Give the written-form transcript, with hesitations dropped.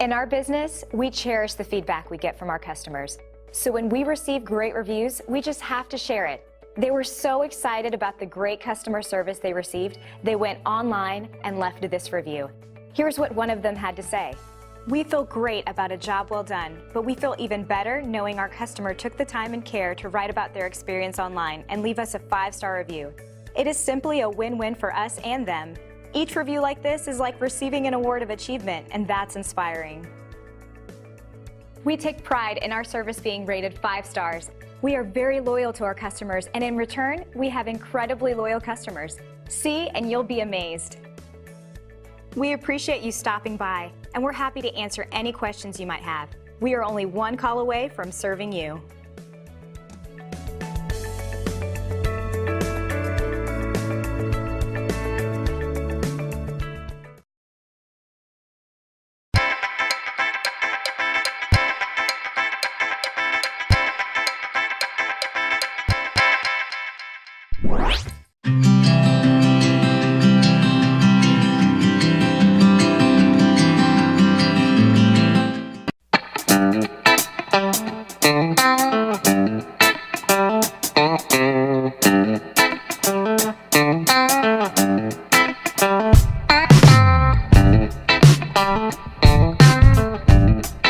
In our business, we cherish the feedback we get from our customers. So when we receive great reviews, we just have to share it. They were so excited about the great customer service they received, they went online and left this review. Here's what one of them had to say. "We feel great about a job well done, but we feel even better knowing our customer took the time and care to write about their experience online and leave us a 5-star review. It is simply a win-win for us and them. Each review like this is like receiving an award of achievement, and that's inspiring." We take pride in our service being rated 5 stars. We are very loyal to our customers, and in return, we have incredibly loyal customers. See, and you'll be amazed. We appreciate you stopping by, and we're happy to answer any questions you might have. We are only one call away from serving you.